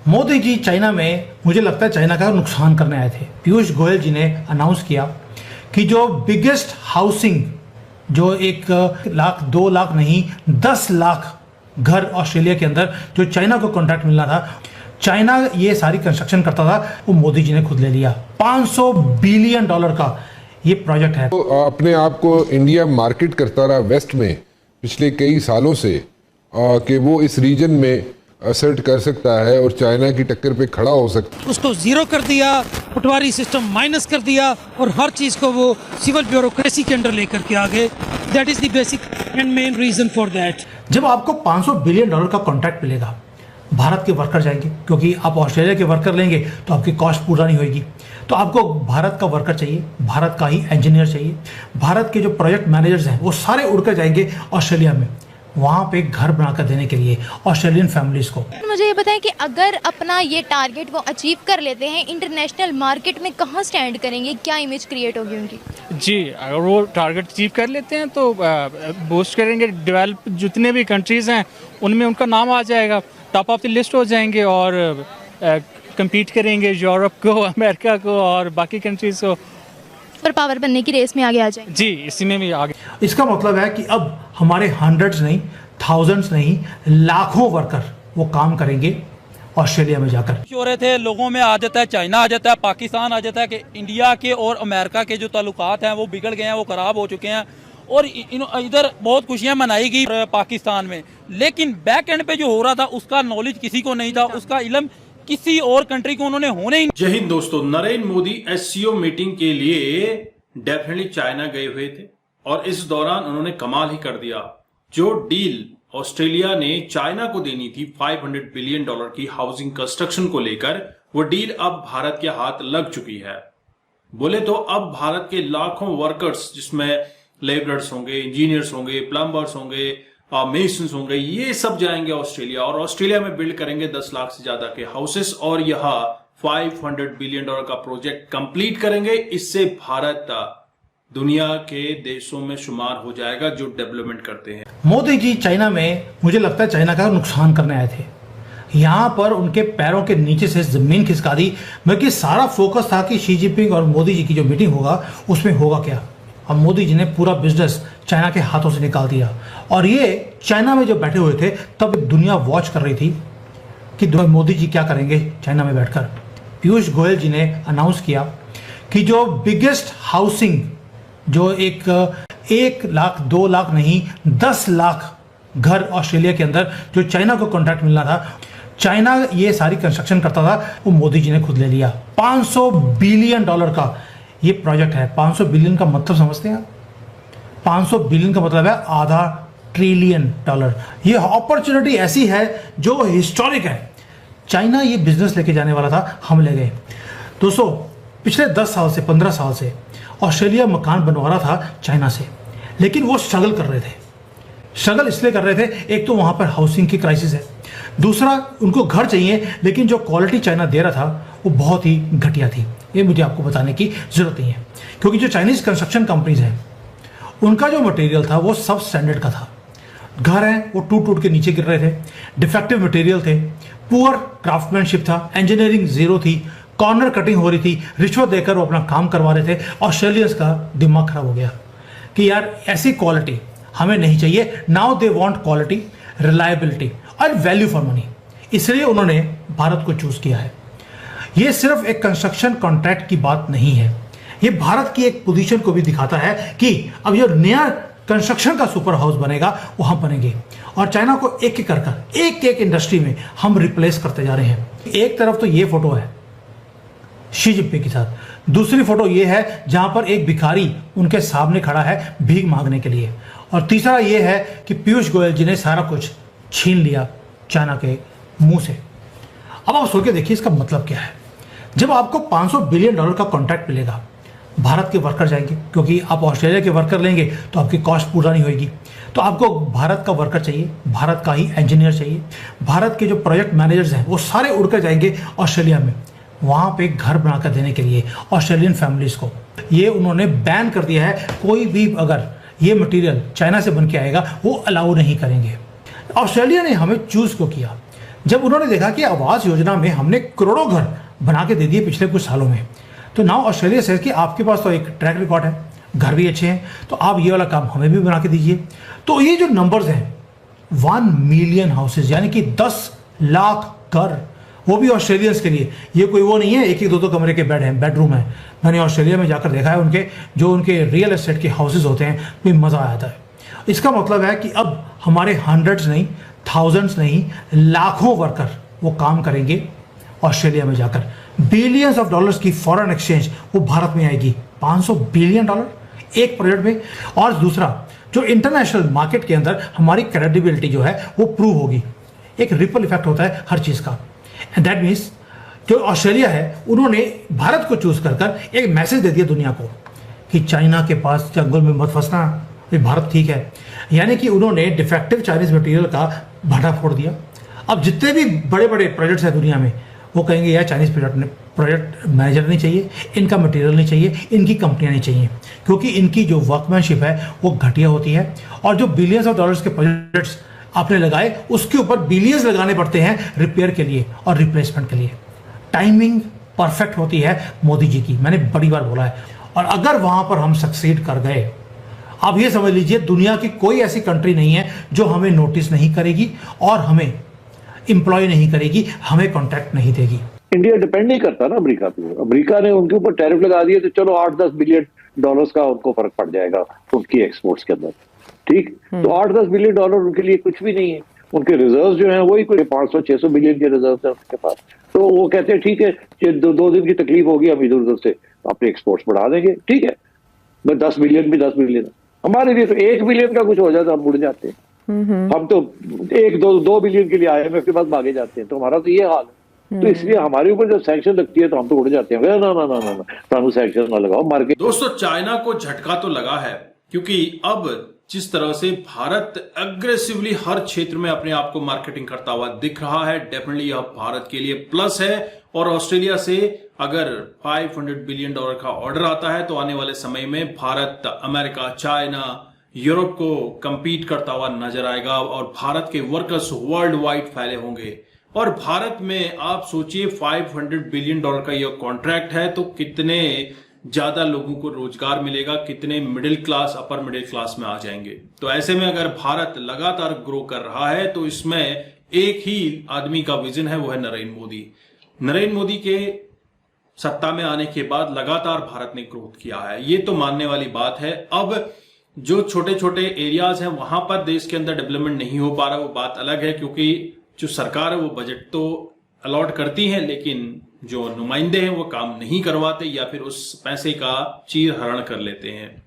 Modi ji China में, मुझे लगता है चाइना का नुकसान करने आए थे। पीयूष गोयल जी ने अनाउंस किया कि जो बिगेस्ट हाउसिंग, जो 1 लाख 2 लाख नहीं 10 लाख घर ऑस्ट्रेलिया के अंदर जो चाइना को कॉन्ट्रैक्ट मिलना था, चाइना ये सारी कंस्ट्रक्शन करता था, वो मोदी जी ने खुद ले लिया। $500 बिलियन का ये प्रोजेक्ट है। तो अपने आप को इंडिया मार्केट करता रहा वेस्ट में पिछले कई सालों से कि वो इस रीजन में असर्ट कर सकता है और चाइना की टक्कर पे खड़ा हो सकता है। उसको जीरो कर दिया, पटवारी सिस्टम माइनस कर दिया और हर चीज को वो सिविल ब्यूरोक्रेसी के अंडर लेकर के आगे। That is the basic and main reason for that. जब आपको $500 बिलियन का कॉन्ट्रैक्ट मिलेगा, भारत के वर्कर जाएंगे, क्योंकि आप ऑस्ट्रेलिया के वर्कर लेंगे तो आपकी कॉस्ट पूरा नहीं होगी। तो आपको भारत का वर्कर चाहिए, भारत का ही इंजीनियर चाहिए। भारत के जो प्रोजेक्ट मैनेजर्स हैं वो सारे उड़कर जाएंगे ऑस्ट्रेलिया में, वहाँ पे घर बनाकर देने के लिए ऑस्ट्रेलियन फैमिलीज को। मुझे ये बताएं कि अगर अपना ये टारगेट वो अचीव कर लेते हैं, इंटरनेशनल मार्केट में कहाँ स्टैंड करेंगे, क्या इमेज क्रिएट होगी उनकी? जी, अगर वो टारगेट अचीव कर लेते हैं तो बूस्ट करेंगे। डेवलप जितने भी कंट्रीज़ हैं उनमें उनका नाम आ जाएगा, टॉप ऑफ द लिस्ट हो जाएंगे और कम्पीट करेंगे यूरोप को, अमेरिका को और बाकी कंट्रीज़ को। सुपर पावर बनने की रेस में आगे आ जाएंगे। जी, इसी में भी आगे। इसका मतलब है कि अब हमारे हंड्रेड्स नहीं, थाउजेंड्स नहीं, लाखों वर्कर वो काम करेंगे ऑस्ट्रेलिया में जाकर। हो रहे थे, लोगों में आ जाता है चाइना, आ जाता है पाकिस्तान, आ जाता है कि इंडिया के और अमेरिका के जो ताल्लुकात हैं वो बिगड़ गए हैं, वो खराब हो चुके हैं और इधर बहुत खुशियां मनाई गई पाकिस्तान में, लेकिन बैक एंड पे जो हो रहा था उसका नॉलेज किसी को नहीं था, उसका इल्म किसी और कंट्री को उन्होंने होने ही। जय हिंद दोस्तों, नरेंद्र मोदी एससीओ मीटिंग के लिए डेफिनेटली चाइना गए हुए थे और इस दौरान उन्होंने कमाल ही कर दिया। जो डील ऑस्ट्रेलिया ने चाइना को देनी थी $500 बिलियन की हाउसिंग कंस्ट्रक्शन को लेकर, वो डील अब भारत के हाथ लग चुकी है। बोले तो अब भारत के लाखों वर्कर्स, जिसमें लेबरर्स होंगे, इंजीनियर्स होंगे, प्लम्बर्स होंगे, मेसन्स होंगे, ये सब जाएंगे ऑस्ट्रेलिया और ऑस्ट्रेलिया में बिल्ड करेंगे 10 लाख से ज्यादा के हाउसेस और यहाँ $500 बिलियन का प्रोजेक्ट कंप्लीट करेंगे। इससे भारत दुनिया के देशों में शुमार हो जाएगा जो डेवलपमेंट करते हैं। मोदी जी चाइना में, मुझे लगता है चाइना का नुकसान करने आए थे। यहाँ पर उनके पैरों के नीचे से जमीन खिसका दी, बल्कि सारा फोकस था कि शी जिनपिंग और मोदी जी की जो मीटिंग होगा उसमें होगा क्या। अब मोदी जी ने पूरा बिजनेस चाइना के हाथों से निकाल दिया और ये चाइना में जो बैठे हुए थे तब दुनिया वॉच कर रही थी कि मोदी जी क्या करेंगे चाइना में बैठकर। पीयूष गोयल जी ने अनाउंस किया कि जो बिगेस्ट हाउसिंग, जो 1 लाख 2 लाख नहीं 10 लाख घर ऑस्ट्रेलिया के अंदर जो चाइना को कॉन्ट्रैक्ट मिलना था, चाइना ये सारी कंस्ट्रक्शन करता था, वो मोदी जी ने खुद ले लिया। $500 बिलियन का ये प्रोजेक्ट है। 500 बिलियन का मतलब समझते हैं आप? 500 बिलियन का मतलब है $0.5 ट्रिलियन। ये अपॉर्चुनिटी ऐसी है जो हिस्टोरिक है। चाइना ये बिजनेस लेके जाने वाला था, हम ले गए। दोस्तों, पिछले 10 साल से 15 साल से ऑस्ट्रेलिया मकान बनवा रहा था चाइना से, लेकिन वो स्ट्रगल कर रहे थे। स्ट्रगल इसलिए कर रहे थे, एक तो वहाँ पर हाउसिंग की क्राइसिस है, दूसरा उनको घर चाहिए, लेकिन जो क्वालिटी चाइना दे रहा था वो बहुत ही घटिया थी। ये मुझे आपको बताने की ज़रूरत नहीं है, क्योंकि जो चाइनीज़ कंस्ट्रक्शन कंपनीज हैं उनका जो मटेरियल था वो सब स्टैंडर्ड का था। घर हैं वो टूट टूट के नीचे गिर रहे थे, डिफेक्टिव मटेरियल थे, पुअर क्राफ्टमैनशिप था, इंजीनियरिंग जीरो थी, कॉर्नर कटिंग हो रही थी, रिश्वत देकर वो अपना काम करवा रहे थे। ऑस्ट्रेलियंस का दिमाग खराब हो गया कि यार ऐसी क्वालिटी हमें नहीं चाहिए। Now they want quality, reliability और वैल्यू फॉर मनी। इसलिए उन्होंने भारत को चूज किया है। ये सिर्फ एक कंस्ट्रक्शन कॉन्ट्रैक्ट की बात नहीं है, ये भारत की एक पोजीशन को भी दिखाता है कि अब जो नया कंस्ट्रक्शन का सुपर हाउस बनेगा वो हम बनेंगे और चाइना को एक एक कर एक इंडस्ट्री में हम रिप्लेस करते जा रहे हैं। एक तरफ तो ये फोटो है शी जिनपिंग के साथ, दूसरी फोटो ये है जहां पर एक भिखारी उनके सामने खड़ा है भीख मांगने के लिए, और तीसरा ये है कि पीयूष गोयल जी ने सारा कुछ छीन लिया चाइना के मुंह से। अब आप सोच के देखिए इसका मतलब क्या है। जब आपको $500 बिलियन का कॉन्ट्रैक्ट मिलेगा, भारत के वर्कर जाएंगे, क्योंकि आप ऑस्ट्रेलिया के वर्कर लेंगे तो आपकी कॉस्ट पूरा नहीं होगी। तो आपको भारत का वर्कर चाहिए, भारत का ही इंजीनियर चाहिए। भारत के जो प्रोजेक्ट मैनेजर्स हैं वो सारे उड़कर जाएंगे ऑस्ट्रेलिया में, वहाँ पे घर बनाकर देने के लिए ऑस्ट्रेलियन फैमिलीज को। ये उन्होंने बैन कर दिया है, कोई भी अगर ये मटेरियल चाइना से बन के आएगा वो अलाउ नहीं करेंगे। ऑस्ट्रेलिया ने हमें चूज को किया जब उन्होंने देखा कि आवास योजना में हमने करोड़ों घर बना के दे दिए पिछले कुछ सालों में, तो नाउ ऑस्ट्रेलिया से कि आपके पास तो एक ट्रैक रिकॉर्ड है, घर भी अच्छे हैं, तो आप ये वाला काम हमें भी बना के दीजिए। तो ये जो नंबर्स हैं 1 मिलियन हाउसेज यानी कि 10 लाख घर, वो भी ऑस्ट्रेलियंस के लिए। ये कोई वो नहीं है एक एक दो कमरे के बेडरूम है। मैंने ऑस्ट्रेलिया में जाकर देखा है उनके रियल एस्टेट के हाउसेज होते हैं, तो मज़ा आता है। इसका मतलब है कि अब हमारे हंड्रेड्स नहीं, थाउजेंड्स नहीं, लाखों वर्कर वो काम करेंगे ऑस्ट्रेलिया में जाकर। बिलियंस ऑफ डॉलर्स की फॉरेन एक्सचेंज वो भारत में आएगी, $500 बिलियन एक प्रोजेक्ट में। और दूसरा, जो इंटरनेशनल मार्केट के अंदर हमारी क्रेडिबिलिटी जो है वो प्रूव होगी। एक रिपल इफेक्ट होता है हर चीज़ का, एंड दैट मीन्स जो ऑस्ट्रेलिया है उन्होंने भारत को चूज कर एक मैसेज दे दिया दुनिया को कि चाइना के पास जंगल में मत फंसना, ये भारत ठीक है। यानी कि उन्होंने डिफेक्टिव चाइनीज मटेरियल का भाटा फोड़ दिया। अब जितने भी बड़े बड़े प्रोजेक्ट्स हैं दुनिया में, वो कहेंगे यार चाइनीज प्रोजेक्ट मैनेजर नहीं चाहिए, इनका मटेरियल नहीं चाहिए, इनकी कंपनियां नहीं चाहिए, क्योंकि इनकी जो वर्कमैनशिप है वो घटिया होती है। और जो बिलियंस ऑफ डॉलर्स के प्रोजेक्ट्स आपने लगाए उसके ऊपर बिलियंस लगाने पड़ते हैं रिपेयर के लिए और रिप्लेसमेंट के लिए। टाइमिंग परफेक्ट होती है मोदी जी की, मैंने बड़ी बार बोला है। और अगर वहां पर हम सक्सीड कर गए, आप ये समझ लीजिए दुनिया की कोई ऐसी कंट्री नहीं है जो हमें नोटिस नहीं करेगी और हमें एम्प्लॉय नहीं करेगी, हमें कॉन्ट्रैक्ट नहीं देगी। इंडिया डिपेंड नहीं करता ना अमेरिका पे। अमेरिका ने उनके ऊपर टैरिफ लगा दिए तो चलो 8-10 बिलियन डॉलर्स का उनको फर्क पड़ जाएगा उनकी एक्सपोर्ट्स के अंदर, ठीक। तो 8-10 बिलियन डॉलर उनके लिए कुछ भी नहीं है। उनके रिजर्व जो हैं वही कोई 500-600 बिलियन के रिजर्व है उनके पास। तो वो कहते हैं ठीक है, दो दिन की तकलीफ होगी, हम इधर उधर से अपने एक्सपोर्ट्स बढ़ा देंगे, ठीक है। 10 बिलियन भी 10 बिलियन, हमारे लिए तो 1 बिलियन का कुछ हो जाता हम उड़ जाते हैं। हम तो 1-2 बिलियन के लिए IMF के पास भागे जाते हैं। तो हमारा तो ये हाल है। तो इसलिए हमारे ऊपर जब सैंक्शन लगती है तो हम तो उड़ जाते हैं, ना सैंक्शन ना लगाओ, मार के। दोस्तों, चाइना को झटका तो लगा है, क्योंकि अब जिस तरह से भारत अग्रेसिवली हर क्षेत्र में अपने आप को मार्केटिंग करता हुआ दिख रहा है, डेफिनेटली यह भारत के लिए प्लस है। और ऑस्ट्रेलिया से अगर $500 बिलियन का ऑर्डर आता है तो आने वाले समय में भारत अमेरिका, चाइना, यूरोप को कंपीट करता हुआ नजर आएगा और भारत के वर्कर्स वर्ल्ड वाइड फैले होंगे। और भारत में आप सोचिए $500 बिलियन का यह कॉन्ट्रैक्ट है, तो कितने ज्यादा लोगों को रोजगार मिलेगा, कितने middle class, upper middle class में आ जाएंगे। तो ऐसे में अगर भारत लगातार ग्रो कर रहा है तो इसमें एक ही आदमी का विजन है, वो है नरेंद्र मोदी। नरेंद्र मोदी के सत्ता में आने के बाद लगातार भारत ने ग्रोथ किया है, ये तो मानने वाली बात है। अब जो छोटे छोटे एरियाज हैं वहां पर देश के अंदर डेवलपमेंट नहीं हो पा रहा, वो बात अलग है, क्योंकि जो सरकार है वो बजट तो अलॉट करती है, लेकिन जो नुमाइंदे हैं वो काम नहीं करवाते या फिर उस पैसे का चीर हरण कर लेते हैं।